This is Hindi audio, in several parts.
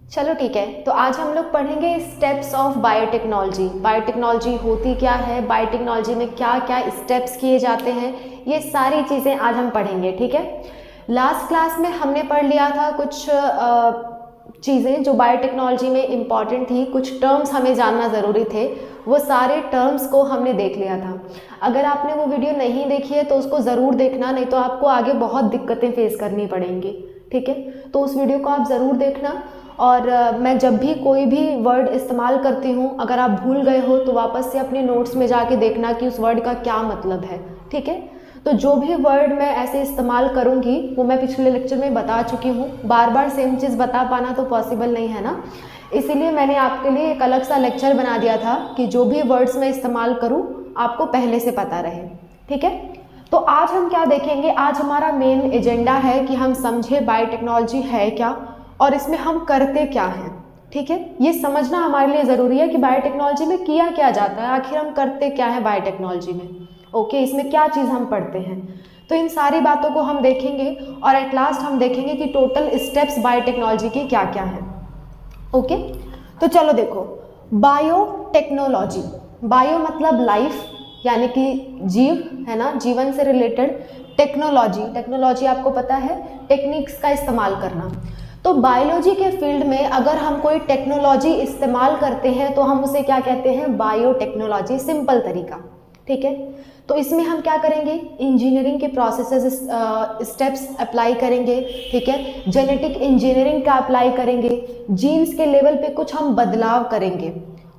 चलो ठीक है, तो आज हम लोग पढ़ेंगे स्टेप्स ऑफ बायोटेक्नोलॉजी। बायोटेक्नोलॉजी होती क्या है, बायोटेक्नोलॉजी में क्या क्या स्टेप्स किए जाते हैं, ये सारी चीज़ें आज हम पढ़ेंगे। ठीक है, लास्ट क्लास में हमने पढ़ लिया था कुछ चीज़ें जो बायोटेक्नोलॉजी में इम्पॉर्टेंट थी, कुछ टर्म्स हमें जानना ज़रूरी थे, वो सारे टर्म्स को हमने देख लिया था। अगर आपने वो वीडियो नहीं देखी है तो उसको ज़रूर देखना, नहीं तो आपको आगे बहुत दिक्कतें फेस करनी पड़ेंगी। ठीक है, तो उस वीडियो को आप ज़रूर देखना। और मैं जब भी कोई भी वर्ड इस्तेमाल करती हूँ, अगर आप भूल गए हो तो वापस से अपने नोट्स में जाके देखना कि उस वर्ड का क्या मतलब है। ठीक है, तो जो भी वर्ड मैं ऐसे इस्तेमाल करूँगी वो मैं पिछले लेक्चर में बता चुकी हूँ, बार बार सेम चीज़ बता पाना तो पॉसिबल नहीं है ना, इसीलिए मैंने आपके लिए एक अलग सा लेक्चर बना दिया था कि जो भी वर्ड्स मैं इस्तेमाल करूँ आपको पहले से पता रहे। ठीक है, तो आज हम क्या देखेंगे, आज हमारा मेन एजेंडा है कि हम समझे बायोटेक्नोलॉजी है क्या और इसमें हम करते क्या हैं। ठीक है, ये समझना हमारे लिए ज़रूरी है कि बायोटेक्नोलॉजी में किया क्या जाता है, आखिर हम करते क्या है बायोटेक्नोलॉजी में। ओके, इसमें क्या चीज़ हम पढ़ते हैं, तो इन सारी बातों को हम देखेंगे और एट लास्ट हम देखेंगे कि टोटल स्टेप्स बायोटेक्नोलॉजी के क्या क्या हैं। ओके, तो चलो देखो, बायोटेक्नोलॉजी, बायो मतलब लाइफ यानी कि जीव है ना, जीवन से रिलेटेड। टेक्नोलॉजी, टेक्नोलॉजी आपको पता है टेक्निक्स का इस्तेमाल करना। तो बायोलॉजी के फील्ड में अगर हम कोई टेक्नोलॉजी इस्तेमाल करते हैं तो हम उसे क्या कहते हैं, बायोटेक्नोलॉजी, सिंपल तरीका। ठीक है, तो इसमें हम क्या करेंगे, इंजीनियरिंग के प्रोसेसेस स्टेप्स अप्लाई करेंगे। ठीक है, जेनेटिक इंजीनियरिंग का अप्लाई करेंगे, जीन्स के लेवल पे कुछ हम बदलाव करेंगे।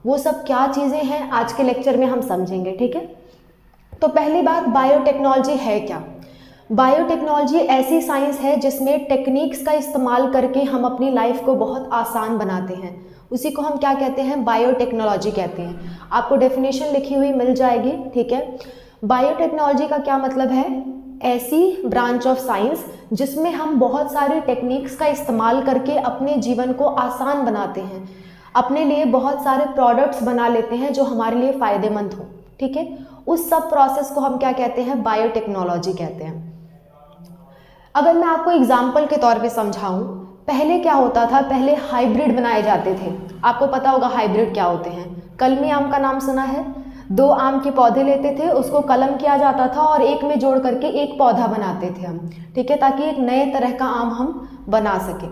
वो सब क्या चीज़ें हैं आज के लेक्चर में हम समझेंगे। ठीक है, तो पहली बात, बायोटेक्नोलॉजी है क्या। बायोटेक्नोलॉजी ऐसी साइंस है जिसमें टेक्निक्स का इस्तेमाल करके हम अपनी लाइफ को बहुत आसान बनाते हैं, उसी को हम क्या कहते हैं, बायोटेक्नोलॉजी कहते हैं। आपको डेफिनेशन लिखी हुई मिल जाएगी। ठीक है, बायोटेक्नोलॉजी का क्या मतलब है, ऐसी ब्रांच ऑफ साइंस जिसमें हम बहुत सारी टेक्निक्स का इस्तेमाल करके अपने जीवन को आसान बनाते हैं, अपने लिए बहुत सारे प्रोडक्ट्स बना लेते हैं जो हमारे लिए फ़ायदेमंद हो। ठीक है, उस सब प्रोसेस को हम क्या कहते हैं, बायोटेक्नोलॉजी कहते हैं। अगर मैं आपको एग्जाम्पल के तौर पे समझाऊं, पहले क्या होता था, पहले हाइब्रिड बनाए जाते थे। आपको पता होगा हाइब्रिड क्या होते हैं, कलमी आम का नाम सुना है, दो आम के पौधे लेते थे, उसको कलम किया जाता था और एक में जोड़ करके एक पौधा बनाते थे हम। ठीक है, ताकि एक नए तरह का आम हम बना सके।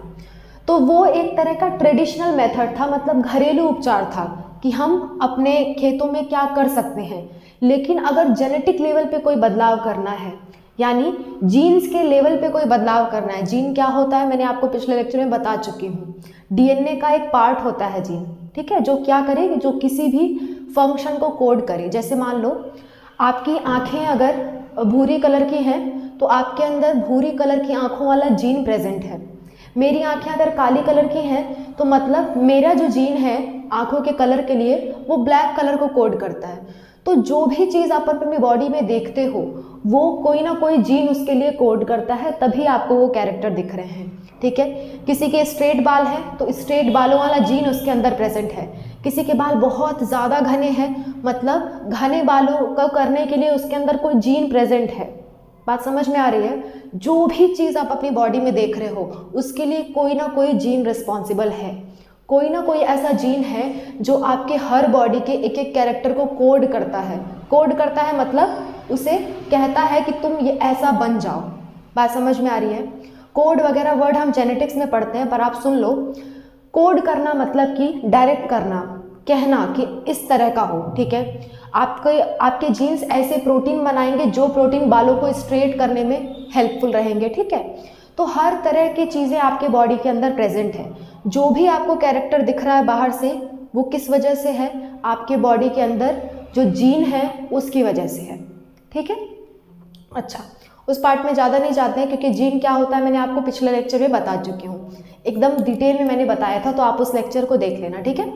तो वो एक तरह का ट्रेडिशनल मेथड था, मतलब घरेलू उपचार था कि हम अपने खेतों में क्या कर सकते हैं। लेकिन अगर जेनेटिक लेवल पे कोई बदलाव करना है, यानी जीन्स के लेवल पे कोई बदलाव करना है, जीन क्या होता है मैंने आपको पिछले लेक्चर में बता चुकी हूँ, डीएनए का एक पार्ट होता है जीन। ठीक है, जो क्या करे, जो किसी भी फंक्शन को कोड करे। जैसे मान लो आपकी आँखें अगर भूरी कलर की हैं तो आपके अंदर भूरी कलर की आँखों वाला जीन प्रेजेंट है। मेरी आँखें अगर काली कलर की हैं तो मतलब मेरा जो जीन है आँखों के कलर के लिए वो ब्लैक कलर को कोड करता है। तो जो भी चीज़ आप अपनी बॉडी में देखते हो वो कोई ना कोई जीन उसके लिए कोड करता है, तभी आपको वो कैरेक्टर दिख रहे हैं। ठीक है, किसी के स्ट्रेट बाल हैं तो स्ट्रेट बालों वाला जीन उसके अंदर प्रेजेंट है, किसी के बाल बहुत ज़्यादा घने हैं मतलब घने बालों का करने के लिए उसके अंदर कोई जीन प्रेजेंट है। बात समझ में आ रही है, जो भी चीज़ आप अपनी बॉडी में देख रहे हो उसके लिए कोई ना कोई जीन रिस्पॉन्सिबल है, कोई ना कोई ऐसा जीन है जो आपके हर बॉडी के एक एक कैरेक्टर को कोड करता है। कोड करता है मतलब उसे कहता है कि तुम ये ऐसा बन जाओ। बात समझ में आ रही है, कोड वगैरह वर्ड हम जेनेटिक्स में पढ़ते हैं, पर आप सुन लो, कोड करना मतलब कि डायरेक्ट करना, कहना कि इस तरह का हो। ठीक है, आपके जीन्स ऐसे प्रोटीन बनाएंगे जो प्रोटीन बालों को स्ट्रेट करने में हेल्पफुल रहेंगे। ठीक है, तो हर तरह की चीज़ें आपके बॉडी के अंदर प्रेजेंट है। जो भी आपको कैरेक्टर दिख रहा है बाहर से वो किस वजह से है, आपके बॉडी के अंदर जो जीन है उसकी वजह से है। ठीक है, अच्छा उस पार्ट में ज़्यादा नहीं जाते हैं क्योंकि जीन क्या होता है मैंने आपको पिछले लेक्चर में बता चुकी हूँ, एकदम डिटेल में मैंने बताया था, तो आप उस लेक्चर को देख लेना। ठीक है,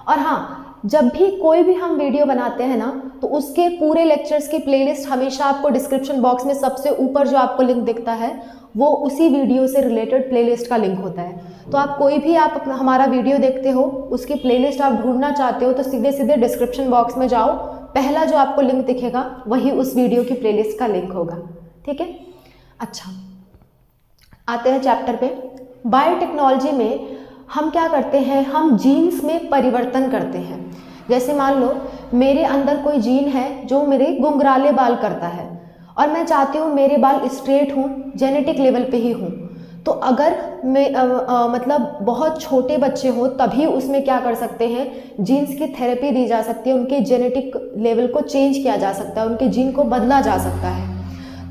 और हाँ, जब भी कोई भी हम वीडियो बनाते हैं ना तो उसके पूरे लेक्चर्स की प्लेलिस्ट हमेशा आपको डिस्क्रिप्शन बॉक्स में सबसे ऊपर जो आपको लिंक दिखता है वो उसी वीडियो से रिलेटेड प्लेलिस्ट का लिंक होता है। तो आप कोई भी आप अपना हमारा वीडियो देखते हो उसकी प्लेलिस्ट आप ढूंढना चाहते हो तो सीधे सीधे डिस्क्रिप्शन बॉक्स में जाओ, पहला जो आपको लिंक दिखेगा वही उस वीडियो की प्लेलिस्ट का लिंक होगा। ठीक है, अच्छा आते हैं चैप्टर पे। बायोटेक्नोलॉजी में हम क्या करते हैं, हम जीन्स में परिवर्तन करते हैं। जैसे मान लो मेरे अंदर कोई जीन है जो मेरे घुंघराले बाल करता है और मैं चाहती हूँ मेरे बाल स्ट्रेट हों, जेनेटिक लेवल पे ही हों। तो अगर मैं मतलब बहुत छोटे बच्चे हों तभी उसमें क्या कर सकते हैं, जीन्स की थेरेपी दी जा सकती है, उनके जेनेटिक लेवल को चेंज किया जा सकता है, उनके जीन को बदला जा सकता है।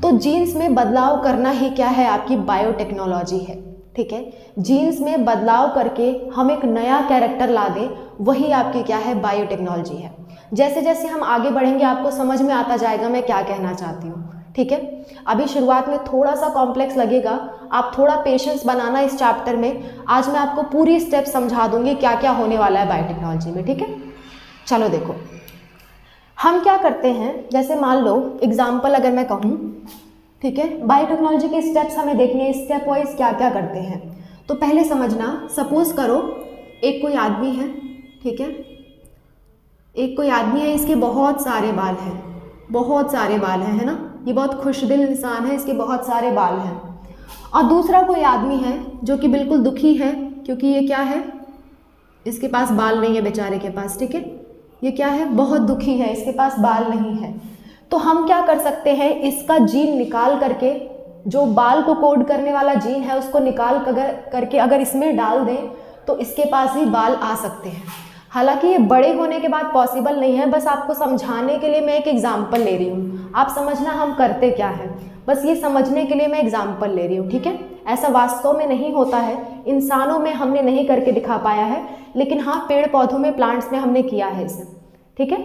तो जीन्स में बदलाव करना ही क्या है, आपकी बायोटेक्नोलॉजी है। ठीक है, जीन्स में बदलाव करके हम एक नया कैरेक्टर ला दें, वही आपकी क्या है, बायोटेक्नोलॉजी है। जैसे जैसे हम आगे बढ़ेंगे आपको समझ में आता जाएगा मैं क्या कहना चाहती हूँ। ठीक है, अभी शुरुआत में थोड़ा सा कॉम्प्लेक्स लगेगा, आप थोड़ा पेशेंस बनाना इस चैप्टर में। आज मैं आपको पूरी स्टेप समझा दूंगी क्या क्या होने वाला है बायोटेक्नोलॉजी में। ठीक है, चलो देखो हम क्या करते हैं। जैसे मान लो एग्जाम्पल अगर मैं कहूँ, ठीक है, बायोटेक्नोलॉजी के स्टेप्स हमें देखने हैं, स्टेप वाइज क्या क्या करते हैं। तो पहले समझना, सपोज करो एक कोई आदमी है, ठीक है, एक कोई आदमी है, इसके बहुत सारे बाल हैं, बहुत सारे बाल हैं, है ना, ये बहुत खुशदिल इंसान है, इसके बहुत सारे बाल हैं। और दूसरा कोई आदमी है जो कि बिल्कुल दुखी है, क्योंकि ये क्या है, इसके पास बाल नहीं है बेचारे के पास। ठीक है, ये क्या है, बहुत दुखी है, इसके पास बाल नहीं है। तो हम क्या कर सकते हैं, इसका जीन निकाल करके, जो बाल को कोड करने वाला जीन है उसको निकाल करके अगर इसमें डाल दें तो इसके पास भी बाल आ सकते हैं। हालांकि ये बड़े होने के बाद पॉसिबल नहीं है, बस आपको समझाने के लिए मैं एक एग्जाम्पल ले रही हूँ। आप समझना हम करते क्या है, बस ये समझने के लिए मैं एग्जाम्पल ले रही हूँ। ठीक है, ऐसा वास्तव में नहीं होता है, इंसानों में हमने नहीं करके दिखा पाया है, लेकिन हाँ पेड़ पौधों में, प्लांट्स में हमने किया है इसे। ठीक है,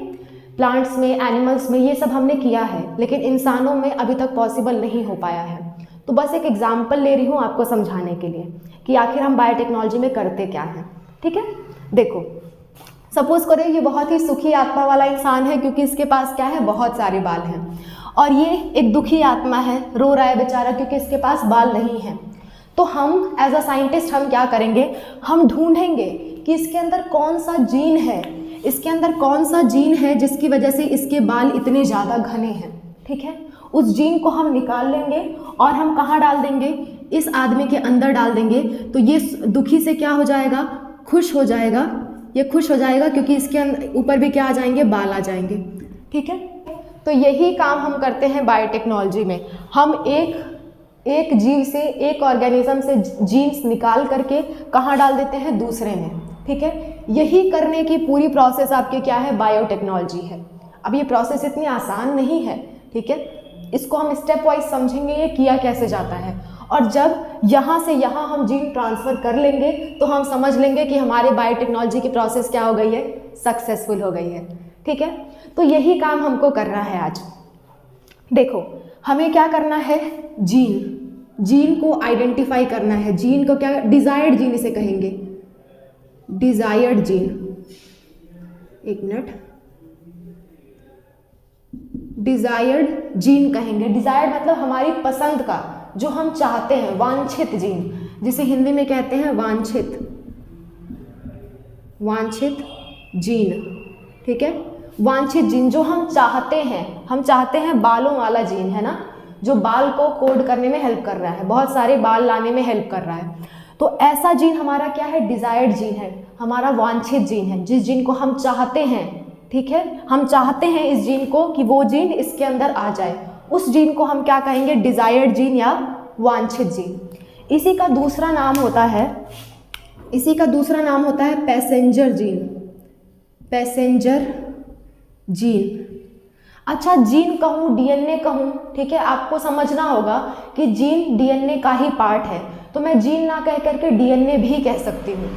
प्लांट्स में, एनिमल्स में ये सब हमने किया है, लेकिन इंसानों में अभी तक पॉसिबल नहीं हो पाया है। तो बस एक एग्जाम्पल ले रही हूँ आपको समझाने के लिए कि आखिर हम बायोटेक्नोलॉजी में करते क्या हैं। ठीक है, देखो सपोज करें ये बहुत ही सुखी आत्मा वाला इंसान है, क्योंकि इसके पास क्या है, बहुत सारे बाल हैं। और ये एक दुखी आत्मा है, रो रहा है बेचारा क्योंकि इसके पास बाल नहीं है। तो हम एज अ साइंटिस्ट हम क्या करेंगे, हम ढूंढेंगे कि इसके अंदर कौन सा जीन है, इसके अंदर कौन सा जीन है जिसकी वजह से इसके बाल इतने ज़्यादा घने हैं। ठीक है, उस जीन को हम निकाल लेंगे और हम कहाँ डाल देंगे, इस आदमी के अंदर डाल देंगे। तो ये दुखी से क्या हो जाएगा, खुश हो जाएगा, ये खुश हो जाएगा क्योंकि इसके ऊपर भी क्या आ जाएंगे, बाल आ जाएंगे। ठीक है, तो यही काम हम करते हैं बायोटेक्नोलॉजी में। हम एक जीव से, एक ऑर्गेनिज्म से जीन्स निकाल करके कहाँ डाल देते हैं, दूसरे में। ठीक है, यही करने की पूरी प्रोसेस आपकी क्या है, बायोटेक्नोलॉजी है। अब ये प्रोसेस इतनी आसान नहीं है। ठीक है, इसको हम स्टेप वाइज समझेंगे ये किया कैसे जाता है, और जब यहाँ से यहाँ हम जीन ट्रांसफ़र कर लेंगे तो हम समझ लेंगे कि हमारे बायोटेक्नोलॉजी की प्रोसेस क्या हो गई है, सक्सेसफुल हो गई है। ठीक है, तो यही काम हमको करना है आज। देखो हमें क्या करना है, जीन को आइडेंटिफाई करना है। जीन को क्या, डिजायर्ड जीन इसे कहेंगे, डिजायर्ड जीन। एक मिनट, डिजायर्ड जीन कहेंगे। डिजायर्ड मतलब हमारी पसंद का, जो हम चाहते हैं, वांछित जीन, जिसे हिंदी में कहते हैं वांछित जीन। ठीक है, वांछित जीन जो हम चाहते हैं, हम चाहते हैं बालों वाला जीन, है ना, जो बाल को कोड करने में हेल्प कर रहा है, बहुत सारे बाल लाने में हेल्प कर रहा है। तो ऐसा जीन हमारा क्या है, डिजायर्ड जीन है, हमारा वांछित जीन है, जिस जीन को हम चाहते हैं। ठीक है, हम चाहते हैं इस जीन को कि वो जीन इसके अंदर आ जाए, उस जीन को हम क्या कहेंगे, डिजायर्ड जीन या वांछित जीन। इसी का दूसरा नाम होता है पैसेंजर जीन। अच्छा, जीन कहूँ, डीएनए कहूँ, ठीक है, आपको समझना होगा कि जीन डीएनए का ही पार्ट है, तो मैं जीन ना कह करके डीएनए भी कह सकती हूँ।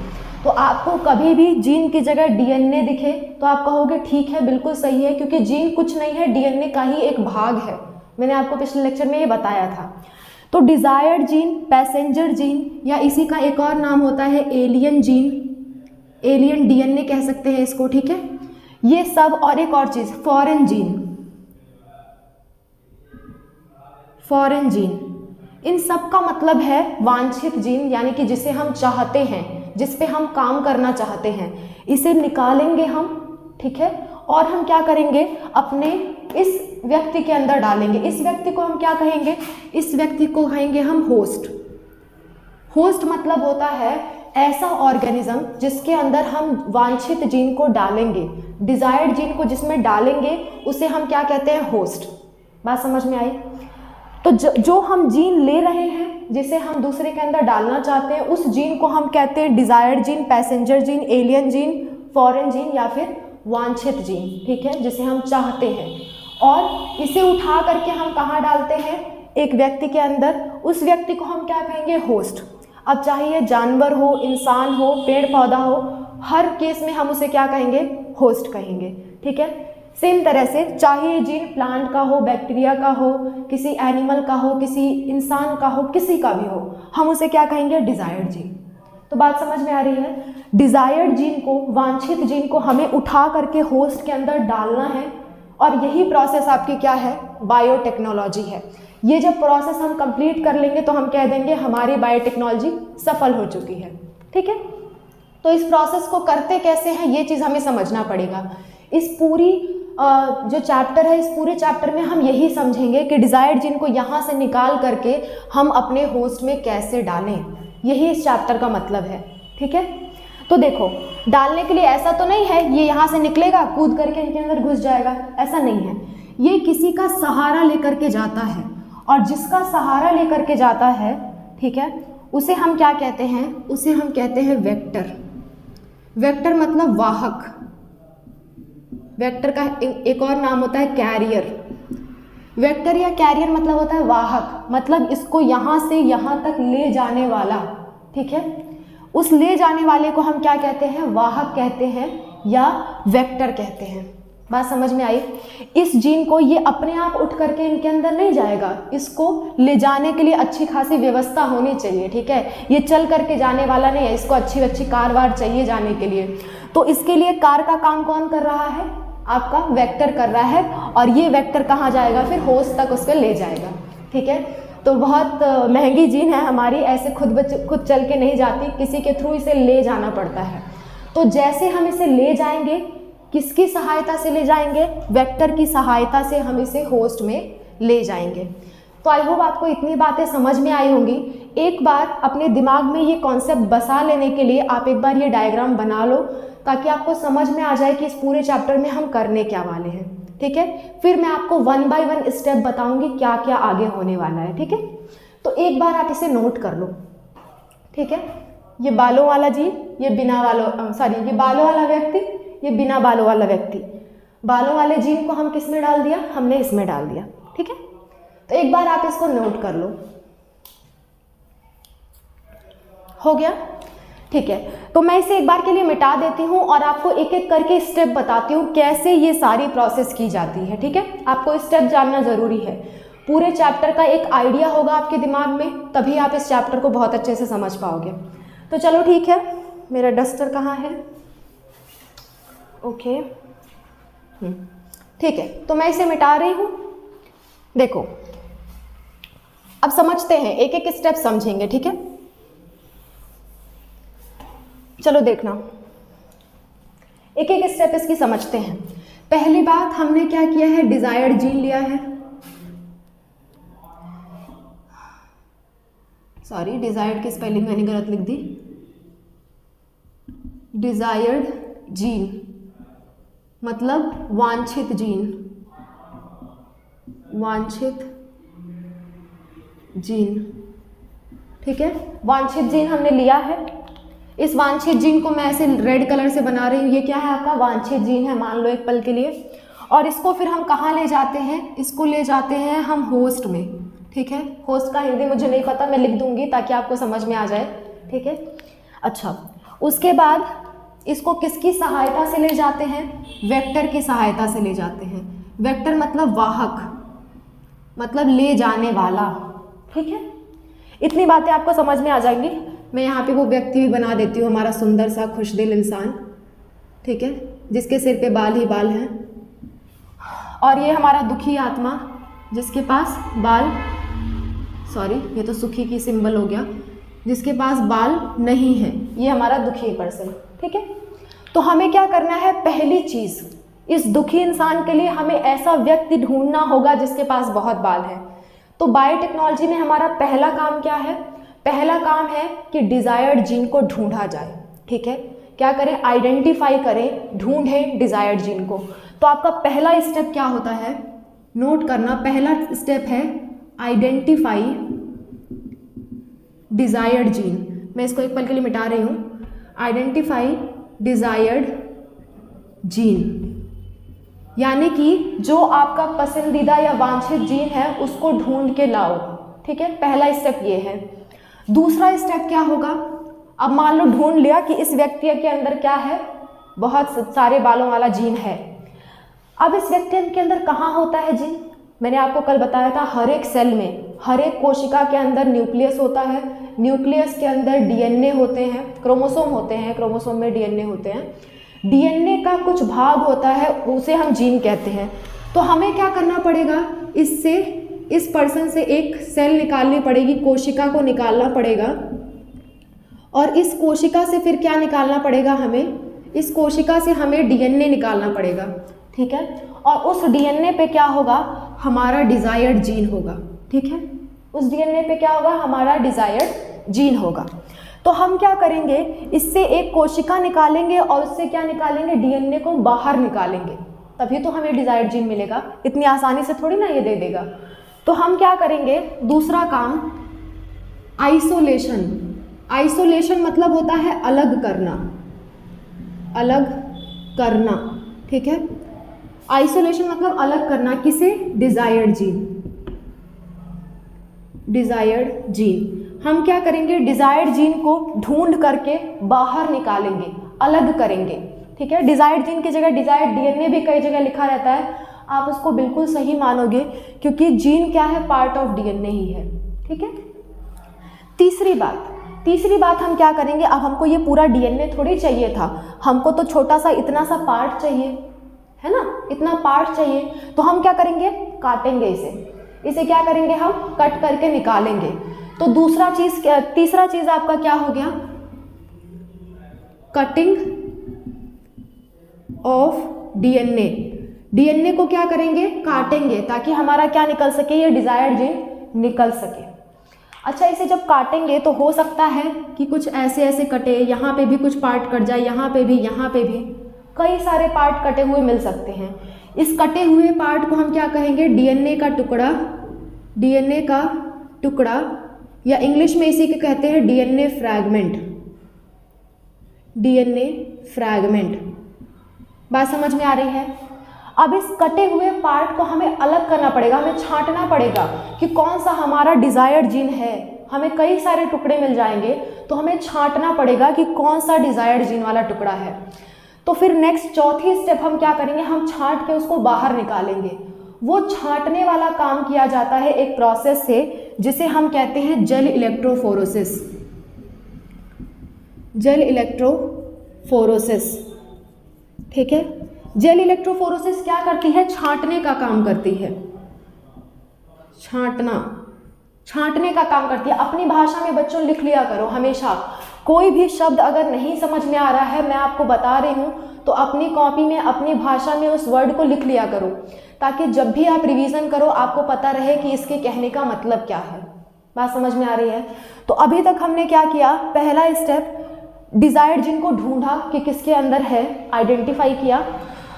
तो आपको कभी भी जीन की जगह डीएनए दिखे तो आप कहोगे ठीक है, बिल्कुल सही है, क्योंकि जीन कुछ नहीं है, डीएनए का ही एक भाग है। मैंने आपको पिछले लेक्चर में ये बताया था। तो डिजायर्ड जीन, पैसेंजर जीन, या इसी का एक और नाम होता है एलियन जीन, एलियन डीएनए कह सकते हैं इसको। ठीक है, ये सब, और एक और चीज़ फॉरेन जीन, इन सब का मतलब है वांछित जीन, यानी कि जिसे हम चाहते हैं, जिस पे हम काम करना चाहते हैं, इसे निकालेंगे हम। ठीक है, और हम क्या करेंगे, अपने इस व्यक्ति के अंदर डालेंगे। इस व्यक्ति को हम क्या कहेंगे, इस व्यक्ति को कहेंगे हम होस्ट। होस्ट मतलब होता है ऐसा ऑर्गेनिज्म जिसके अंदर हम वांछित जीन को डालेंगे, डिजायर्ड जीन को जिसमें डालेंगे, उसे हम क्या कहते हैं? होस्ट। बात समझ में आई? तो जो हम जीन ले रहे हैं, जिसे हम दूसरे के अंदर डालना चाहते हैं, उस जीन को हम कहते हैं desired gene, passenger gene, alien gene, foreign gene या फिर वांछित जीन, ठीक है, जिसे हम चाहते हैं। और इसे उठा करके हम कहाँ डालते हैं? एक व्यक्ति के अंदर। उस व्यक्ति को हम क्या कहेंगे? होस्ट। अब चाहे जानवर हो, इंसान हो, पेड़ पौधा हो, हर केस में हम उसे क्या कहेंगे? होस्ट कहेंगे, ठीक है। सेम तरह से चाहे जीन प्लांट का हो, बैक्टीरिया का हो, किसी एनिमल का हो, किसी इंसान का हो, किसी का भी हो, हम उसे क्या कहेंगे? Desired gene. तो बात समझ में आ रही है? डिजायर्ड जीन को, वांछित जीन को हमें उठा करके होस्ट के अंदर डालना है, और यही प्रोसेस आपकी क्या है? बायोटेक्नोलॉजी है। ये जब प्रोसेस हम कंप्लीट कर लेंगे तो हम कह देंगे हमारी बायोटेक्नोलॉजी सफल हो चुकी है, ठीक है। तो इस प्रोसेस को करते कैसे हैं, ये चीज़ हमें समझना पड़ेगा। इस पूरी जो चैप्टर है, इस पूरे चैप्टर में हम यही समझेंगे कि डिजायर्ड जीन को यहाँ से निकाल करके हम अपने होस्ट में कैसे डालें, यही इस चैप्टर का मतलब है, ठीक है। तो देखो, डालने के लिए ऐसा तो नहीं है ये यहाँ से निकलेगा, कूद करके इनके अंदर घुस जाएगा, ऐसा नहीं है। ये किसी का सहारा लेकर के जाता है, और जिसका सहारा लेकर के जाता है, ठीक है, उसे हम क्या कहते हैं? उसे हम कहते हैं वेक्टर। वेक्टर मतलब वाहक। वेक्टर का एक और नाम होता है कैरियर। वेक्टर या कैरियर मतलब होता है वाहक, मतलब इसको यहाँ से यहाँ तक ले जाने वाला, ठीक है। उस ले जाने वाले को हम क्या कहते हैं? वाहक कहते हैं या वेक्टर कहते हैं। बात समझ में आई? इस जीन को ये अपने आप उठ करके इनके अंदर नहीं जाएगा, इसको ले जाने के लिए अच्छी खासी व्यवस्था होनी चाहिए, ठीक है। ये चल करके जाने वाला नहीं है, इसको अच्छी अच्छी कार वार चाहिए जाने के लिए। तो इसके लिए कार का काम कौन कर रहा है? आपका वेक्टर कर रहा है, और ये वेक्टर कहाँ जाएगा? फिर होस्ट तक उसको ले जाएगा, ठीक है। तो बहुत महंगी जीन है हमारी, ऐसे खुद चल के नहीं जाती, किसी के थ्रू इसे ले जाना पड़ता है। तो जैसे हम इसे ले जाएंगे, किसकी सहायता से ले जाएंगे? वेक्टर की सहायता से हम इसे होस्ट में ले जाएंगे। तो आई होप आपको इतनी बातें समझ में आई होंगी। एक बार अपने दिमाग में ये कॉन्सेप्ट बसा लेने के लिए आप एक बार ये डायग्राम बना लो, ताकि आपको समझ में आ जाए कि इस पूरे चैप्टर में हम करने क्या वाले हैं, ठीक है। फिर मैं आपको 1 बाय 1 स्टेप बताऊंगी क्या क्या आगे होने वाला है, ठीक है। तो एक बार आप इसे नोट कर लो, ठीक है। ये बालों वाला जीन, ये बिना बालों, सॉरी, ये बालों वाला व्यक्ति, ये बिना बालों वाला व्यक्ति। बालों वाले जीन को हम किस में डाल दिया? हमने इसमें डाल दिया, ठीक है। तो एक बार आप इसको नोट कर लो। हो गया? ठीक है। तो मैं इसे एक बार के लिए मिटा देती हूँ और आपको एक एक करके स्टेप बताती हूँ कैसे ये सारी प्रोसेस की जाती है, ठीक है। आपको स्टेप जानना ज़रूरी है। पूरे चैप्टर का एक आइडिया होगा आपके दिमाग में, तभी आप इस चैप्टर को बहुत अच्छे से समझ पाओगे। तो चलो ठीक है, मेरा डस्टर कहाँ है? ओके, ठीक है। तो मैं इसे मिटा रही हूँ। देखो, अब समझते हैं, एक एक स्टेप समझेंगे, ठीक है। चलो देखना, एक एक स्टेप इसकी समझते हैं। पहली बात हमने क्या किया है? डिजायर्ड जीन लिया है। सॉरी, डिजायर्ड की स्पेलिंग मैंने गलत लिख दी। डिजायर्ड जीन मतलब वांछित जीन, वांछित जीन, ठीक है। वांछित जीन हमने लिया है। इस वांछित जीन को मैं ऐसे रेड कलर से बना रही हूँ। ये क्या है? आपका वांछित जीन है, मान लो एक पल के लिए। और इसको फिर हम कहाँ ले जाते हैं? इसको ले जाते हैं हम होस्ट में, ठीक है। होस्ट का हिंदी मुझे नहीं पता, मैं लिख दूंगी ताकि आपको समझ में आ जाए, ठीक है। अच्छा, उसके बाद इसको किसकी सहायता से ले जाते हैं? वेक्टर की सहायता से ले जाते हैं। वेक्टर मतलब वाहक, मतलब ले जाने वाला, ठीक है। इतनी बातें आपको समझ में आ जाएंगी। मैं यहाँ पे वो व्यक्ति भी बना देती हूँ, हमारा सुंदर सा खुशदिल इंसान, ठीक है, जिसके सिर पे बाल ही बाल हैं। और ये हमारा दुखी आत्मा, जिसके पास बाल, सॉरी ये तो सुखी की सिंबल हो गया, जिसके पास बाल नहीं है, ये हमारा दुखी पर्सन, ठीक है। तो हमें क्या करना है? पहली चीज़, इस दुखी इंसान के लिए हमें ऐसा व्यक्ति ढूंढना होगा जिसके पास बहुत बाल है। तो बायोटेक्नोलॉजी में हमारा पहला काम क्या है? पहला काम है कि डिजायर्ड जीन को ढूंढा जाए, ठीक है। क्या करें, आइडेंटिफाई करें, ढूंढें डिजायर्ड जीन को। तो आपका पहला स्टेप क्या होता है, नोट करना, पहला स्टेप है आइडेंटिफाई डिजायर्ड जीन। मैं इसको एक पल के लिए मिटा रही हूँ, आइडेंटिफाई डिजायर्ड जीन, यानी कि जो आपका पसंदीदा या वांछित जीन है उसको ढूंढ के लाओ, ठीक है। पहला स्टेप ये है। दूसरा स्टेप क्या होगा, अब मान लो ढूंढ लिया कि इस व्यक्ति के अंदर क्या है, बहुत सारे बालों वाला जीन है। अब इस व्यक्ति के अंदर कहाँ होता है जीन, मैंने आपको कल बताया था हर एक सेल में, हर एक कोशिका के अंदर न्यूक्लियस होता है, न्यूक्लियस के अंदर डीएनए होते हैं, क्रोमोसोम होते हैं, क्रोमोसोम में डीएनए होते हैं, डीएनए का कुछ भाग होता है उसे हम जीन कहते हैं। तो हमें क्या करना पड़ेगा, इससे इस पर्सन से एक सेल निकालनी पड़ेगी, कोशिका को निकालना पड़ेगा, और इस कोशिका से फिर क्या निकालना पड़ेगा हमें, इस कोशिका से हमें डीएनए निकालना पड़ेगा, ठीक है। और उस डीएनए पे क्या होगा, हमारा डिजायर्ड जीन होगा, ठीक है। उस डीएनए पे क्या होगा, हमारा डिजायर्ड जीन होगा। तो हम क्या करेंगे, इससे एक कोशिका निकालेंगे और उससे क्या निकालेंगे, डीएनए को बाहर निकालेंगे, तभी तो हमें डिजायर्ड जीन मिलेगा। इतनी आसानी से थोड़ी ना ये दे देगा। तो हम क्या करेंगे, दूसरा काम आइसोलेशन। आइसोलेशन मतलब होता है अलग करना, अलग करना, ठीक है। आइसोलेशन मतलब अलग करना, किसे, डिजायर्ड जीन, डिजायर्ड जीन। हम क्या करेंगे, डिजायर्ड जीन को ढूंढ करके बाहर निकालेंगे, अलग करेंगे, ठीक है। डिजायर्ड जीन की जगह डिजायर्ड डीएनए भी कई जगह लिखा रहता है, आप उसको बिल्कुल सही मानोगे क्योंकि जीन क्या है, पार्ट ऑफ डीएनए ही है, ठीक है। तीसरी बात हम क्या करेंगे, अब हमको ये पूरा डीएनए थोड़ी चाहिए था, हमको तो छोटा सा इतना सा पार्ट चाहिए, है ना, इतना पार्ट चाहिए। तो हम क्या करेंगे, काटेंगे इसे क्या करेंगे, हम कट करके निकालेंगे। तो तीसरा चीज आपका क्या हो गया, कटिंग ऑफ डीएनए। डीएनए को क्या करेंगे, काटेंगे, ताकि हमारा क्या निकल सके, ये डिजायर्ड जीन निकल सके। अच्छा, इसे जब काटेंगे तो हो सकता है कि कुछ ऐसे ऐसे कटे, यहाँ पे भी कुछ पार्ट कट जाए, यहाँ पे भी कई सारे पार्ट कटे हुए मिल सकते हैं। इस कटे हुए पार्ट को हम क्या कहेंगे, डीएनए का टुकड़ा, डीएनए का टुकड़ा, या इंग्लिश में इसी के कहते हैं डीएनए फ्रैगमेंट, डीएनए फ्रैगमेंट। बात समझ में आ रही है। अब इस कटे हुए पार्ट को हमें अलग करना पड़ेगा, हमें छांटना पड़ेगा कि कौन सा हमारा डिजायर्ड जीन है। हमें कई सारे टुकड़े मिल जाएंगे तो हमें छांटना पड़ेगा कि कौन सा डिजायर्ड जीन वाला टुकड़ा है। तो फिर नेक्स्ट चौथी स्टेप हम क्या करेंगे, हम छांट के उसको बाहर निकालेंगे। वो छांटने वाला काम किया जाता है एक प्रोसेस से जिसे हम कहते हैं जेल इलेक्ट्रोफोरोसिस, जेल इलेक्ट्रोफोरोसिस, ठीक है। जेल इलेक्ट्रोफोरोसिस क्या करती है, छांटने का काम करती है, छांटने का काम करती है। अपनी भाषा में बच्चों लिख लिया करो हमेशा, कोई भी शब्द अगर नहीं समझ में आ रहा है, मैं आपको बता रही हूँ, तो अपनी कॉपी में अपनी भाषा में उस वर्ड को लिख लिया करो, ताकि जब भी आप रिवीजन करो आपको पता रहे कि इसके कहने का मतलब क्या है। बात समझ में आ रही है। तो अभी तक हमने क्या किया, पहला स्टेप डिजायर्ड जीन को ढूंढा कि किसके अंदर है, आइडेंटिफाई किया।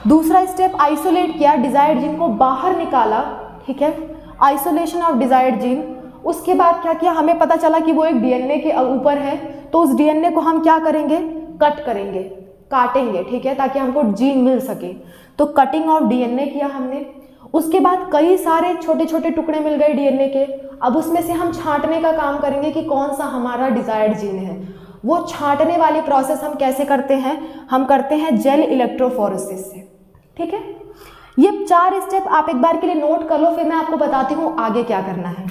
दूसरा स्टेप आइसोलेट किया, डिजायर्ड जीन को बाहर निकाला, ठीक है, आइसोलेशन ऑफ डिजायर्ड जीन। उसके बाद क्या किया, हमें पता चला कि वो एक डीएनए के ऊपर है, तो उस डीएनए को हम क्या करेंगे, कट करेंगे, काटेंगे, ठीक है, ताकि हमको जीन मिल सके। तो कटिंग ऑफ डीएनए किया हमने। उसके बाद कई सारे छोटे छोटे टुकड़े मिल गए डीएनए के। अब उसमें से हम छांटने का काम करेंगे कि कौन सा हमारा डिजायर्ड जीन है। वो छांटने वाली प्रोसेस हम कैसे करते हैं, हम करते हैं जेल इलेक्ट्रोफोरेसिस से, ठीक है। ये 4 स्टेप आप एक बार के लिए नोट कर लो, फिर मैं आपको बताती हूँ आगे क्या करना है।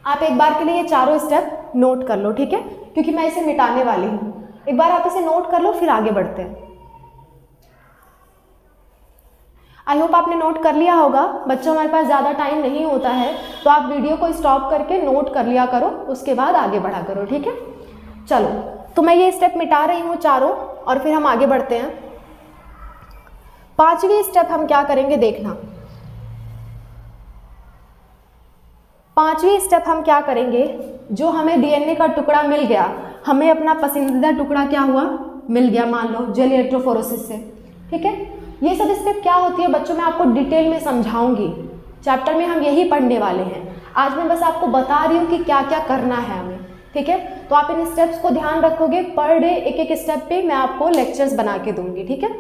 आप एक बार के लिए ये चारों स्टेप नोट कर लो, ठीक है, क्योंकि मैं इसे मिटाने वाली हूँ। एक बार आप इसे नोट कर लो, फिर आगे बढ़ते हैं। आई होप आपने नोट कर लिया होगा। बच्चों, हमारे पास ज़्यादा टाइम नहीं होता है, तो आप वीडियो को स्टॉप करके नोट कर लिया करो, उसके बाद आगे बढ़ा करो, ठीक है। चलो, तो मैं ये स्टेप मिटा रही हूँ चारों, और फिर हम आगे बढ़ते हैं। 5वीं स्टेप हम क्या करेंगे देखना। 5वीं स्टेप हम क्या करेंगे, जो हमें डीएनए का टुकड़ा मिल गया, हमें अपना पसंदीदा टुकड़ा क्या हुआ, मिल गया, मान लो जेल इलेक्ट्रोफोरेसिस से, ठीक है। ये सब स्टेप क्या होती है बच्चों, मैं आपको डिटेल में समझाऊंगी, चैप्टर में हम यही पढ़ने वाले हैं। आज मैं बस आपको बता रही हूँ कि क्या क्या करना है हमें, ठीक है। तो आप इन स्टेप्स को ध्यान रखोगे, पर डे एक एक स्टेप पे मैं आपको लेक्चर्स बना के दूंगी, ठीक है।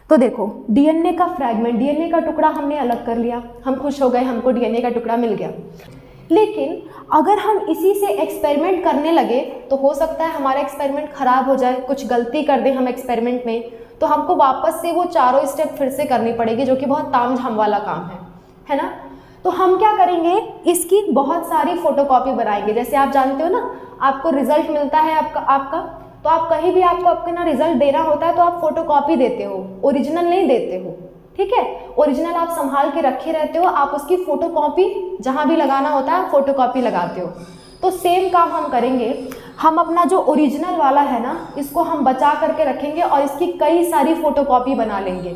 तो देखो, डीएनए का फ्रैगमेंट, डीएनए का टुकड़ा हमने अलग कर लिया, हम खुश हो गए, हमको डीएनए का टुकड़ा मिल गया। लेकिन अगर हम इसी से एक्सपेरिमेंट करने लगे तो हो सकता है हमारा एक्सपेरिमेंट खराब हो जाए, कुछ गलती कर दें हम एक्सपेरिमेंट में, तो हमको वापस से वो चारों स्टेप फिर से करनी पड़ेगी, जो कि बहुत तामझाम वाला काम है ना। तो हम क्या करेंगे, इसकी बहुत सारी फोटोकॉपी बनाएंगे। जैसे आप जानते हो ना, आपको रिजल्ट मिलता है आपका तो आप कहीं भी आपको अपना रिजल्ट देना होता है तो आप फोटोकॉपी देते हो, ओरिजिनल नहीं देते हो, ठीक है। ओरिजिनल आप संभाल के रखे रहते हो, आप उसकी फोटोकॉपी जहाँ भी लगाना होता है फोटोकॉपी लगाते हो। तो सेम काम हम करेंगे, हम अपना जो ओरिजिनल वाला है ना, इसको हम बचा करके रखेंगे और इसकी कई सारी फोटोकॉपी बना लेंगे।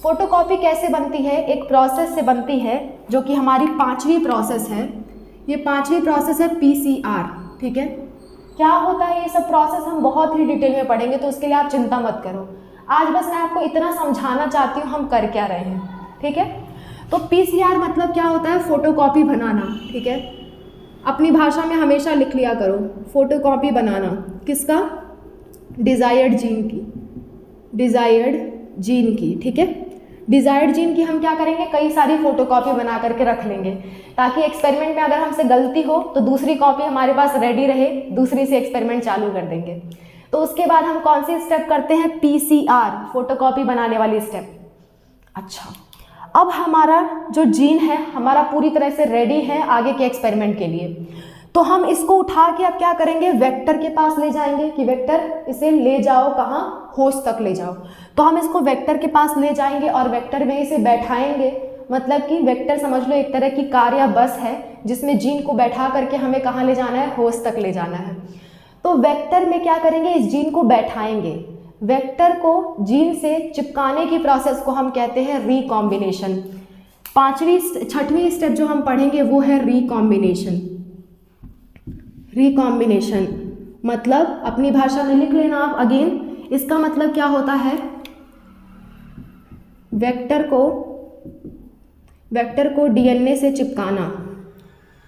फोटोकॉपी कैसे बनती है, एक प्रोसेस से बनती है, जो कि हमारी 5वीं प्रोसेस है। ये 5वीं प्रोसेस है पीसीआर, ठीक है। क्या होता है ये सब प्रोसेस हम बहुत ही डिटेल में पढ़ेंगे, तो उसके लिए आप चिंता मत करो। आज बस मैं आपको इतना समझाना चाहती हूँ हम कर क्या रहे हैं, ठीक है। तो पीसीआर मतलब क्या होता है, फोटोकॉपी बनाना, ठीक है। अपनी भाषा में हमेशा लिख लिया करो, फोटोकॉपी बनाना किसका, डिज़ायर्ड जीन की, डिज़ायर्ड जीन की, ठीक है। डिज़ायर्ड जीन की हम क्या करेंगे, कई सारी फोटोकॉपी बना करके रख लेंगे, ताकि एक्सपेरिमेंट में अगर हमसे गलती हो तो दूसरी कॉपी हमारे पास रेडी रहे, दूसरी से एक्सपेरिमेंट चालू कर देंगे। तो उसके बाद हम कौन सी स्टेप करते हैं, पीसीआर, फोटोकॉपी बनाने वाली स्टेप। अच्छा, अब हमारा जो जीन है हमारा पूरी तरह से रेडी है आगे के एक्सपेरिमेंट के लिए। तो हम इसको उठा के अब क्या करेंगे, वेक्टर के पास ले जाएंगे कि वेक्टर इसे ले जाओ कहाँ, होस्ट तक ले जाओ। तो हम इसको वेक्टर के पास ले जाएंगे और वेक्टर में इसे बैठाएंगे, मतलब कि वेक्टर समझ लो एक तरह की कार या बस है, जिसमें जीन को बैठा करके हमें कहाँ ले जाना है, होस्ट तक ले जाना है। तो वेक्टर में क्या करेंगे, इस जीन को बैठाएंगे, वेक्टर को जीन से चिपकाने की प्रोसेस को हम कहते हैं रिकॉम्बिनेशन। 6वीं स्टेप जो हम पढ़ेंगे वो है रिकॉम्बिनेशन। रिकॉम्बिनेशन मतलब अपनी भाषा में लिख लेना आप अगेन, इसका मतलब क्या होता है, वेक्टर को डीएनए से चिपकाना,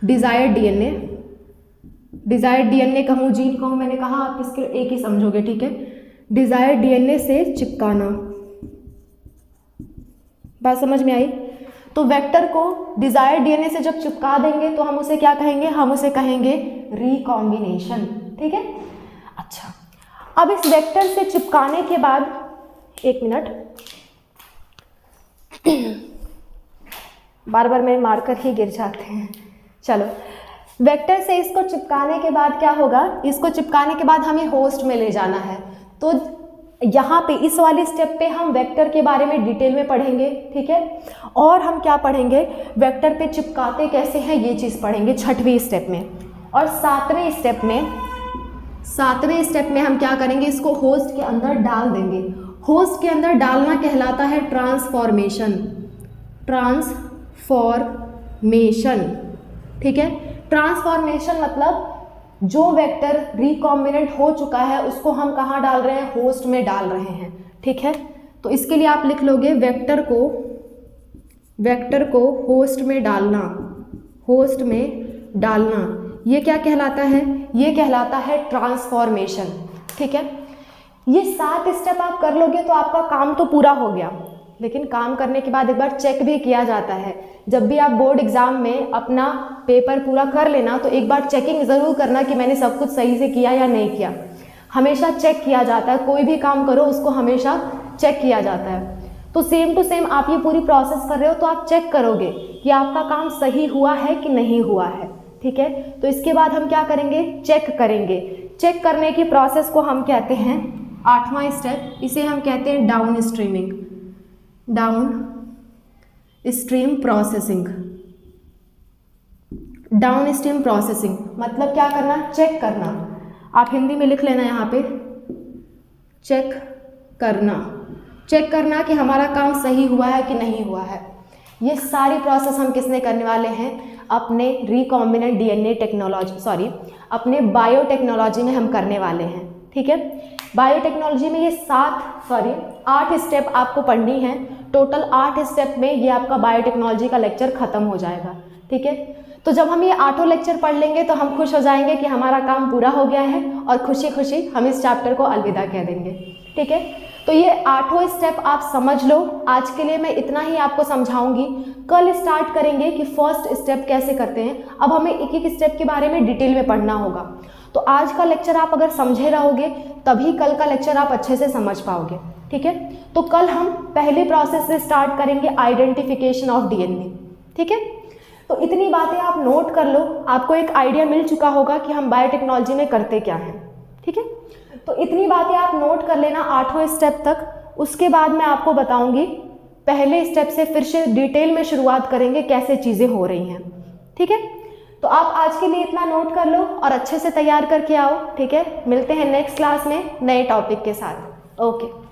डिज़ायर्ड डीएनए कहूँ, जीन कहूँ, मैंने कहा आप इसके एक ही समझोगे, ठीक है। डिज़ायर्ड डीएनए से चिपकाना, बात समझ में आई। तो वेक्टर को डिज़ायर्ड डीएनए से जब चिपका देंगे तो हम उसे क्या कहेंगे, हम उसे कहेंगे रिकॉम्बिनेशन, ठीक है। अच्छा, अब इस वेक्टर से चिपकाने के बाद, एक मिनट, बार बार मेरे मार्कर ही गिर जाते हैं। चलो, वेक्टर से इसको चिपकाने के बाद क्या होगा, इसको चिपकाने के बाद हमें होस्ट में ले जाना है। तो यहाँ पे इस वाली स्टेप पे हम वेक्टर के बारे में डिटेल में पढ़ेंगे, ठीक है। और हम क्या पढ़ेंगे, वेक्टर पे चिपकाते कैसे हैं ये चीज़ पढ़ेंगे 6वीं स्टेप में। और 7वें स्टेप में हम क्या करेंगे, इसको होस्ट के अंदर डाल देंगे। होस्ट के अंदर डालना कहलाता है ट्रांसफॉर्मेशन, ठीक है। ट्रांसफॉर्मेशन मतलब जो वेक्टर रिकॉम्बिनेंट हो चुका है उसको हम कहाँ डाल रहे हैं, होस्ट में डाल रहे हैं, ठीक है। तो इसके लिए आप लिख लोगे, वेक्टर को होस्ट में डालना, ये क्या कहलाता है, ये कहलाता है ट्रांसफॉर्मेशन, ठीक है। ये 7 स्टेप आप कर लोगे तो आपका काम तो पूरा हो गया, लेकिन काम करने के बाद एक बार चेक भी किया जाता है। जब भी आप बोर्ड एग्जाम में अपना पेपर पूरा कर लेना तो एक बार चेकिंग ज़रूर करना कि मैंने सब कुछ सही से किया या नहीं किया। हमेशा चेक किया जाता है, कोई भी काम करो उसको हमेशा चेक किया जाता है। तो सेम टू सेम आप ये पूरी प्रोसेस कर रहे हो तो आप चेक करोगे कि आपका काम सही हुआ है कि नहीं हुआ है, ठीक है। तो इसके बाद हम क्या करेंगे, चेक करेंगे। चेक करने की प्रोसेस को हम कहते हैं 8वां स्टेप, इसे हम कहते हैं डाउन स्ट्रीम प्रोसेसिंग मतलब क्या करना, चेक करना। आप हिंदी में लिख लेना यहाँ पे, चेक करना कि हमारा काम सही हुआ है कि नहीं हुआ है। ये सारी प्रोसेस हम किसने करने वाले हैं, अपने रिकॉम्बिनेंट डीएनए टेक्नोलॉजी अपने बायोटेक्नोलॉजी में हम करने वाले हैं। ठीक है, बायोटेक्नोलॉजी में ये 8 स्टेप आपको पढ़नी है। टोटल 8 स्टेप में ये आपका बायोटेक्नोलॉजी का लेक्चर खत्म हो जाएगा। ठीक है, तो जब हम ये 8 लेक्चर पढ़ लेंगे तो हम खुश हो जाएंगे कि हमारा काम पूरा हो गया है और खुशी खुशी हम इस चैप्टर को अलविदा कह देंगे। ठीक है, तो ये 8 स्टेप आप समझ लो। आज के लिए मैं इतना ही आपको समझाऊंगी। कल स्टार्ट करेंगे कि फर्स्ट स्टेप कैसे करते हैं। अब हमें एक एक स्टेप के बारे में डिटेल में पढ़ना होगा। तो आज का लेक्चर आप अगर समझे रहोगे तभी कल का लेक्चर आप अच्छे से समझ पाओगे। ठीक है, तो कल हम पहले प्रोसेस से स्टार्ट करेंगे, आइडेंटिफिकेशन ऑफ डीएनए। ठीक है, तो इतनी बातें आप नोट कर लो, आपको एक आइडिया मिल चुका होगा कि हम बायोटेक्नोलॉजी में करते क्या हैं। ठीक है, तो इतनी बातें आप नोट कर लेना 8 स्टेप तक। उसके बाद मैं आपको बताऊंगी पहले स्टेप से फिर से डिटेल में शुरुआत करेंगे कैसे चीज़ें हो रही हैं। ठीक है, तो आप आज के लिए इतना नोट कर लो और अच्छे से तैयार करके आओ। ठीक है, मिलते हैं नेक्स्ट क्लास में नए टॉपिक के साथ। ओके।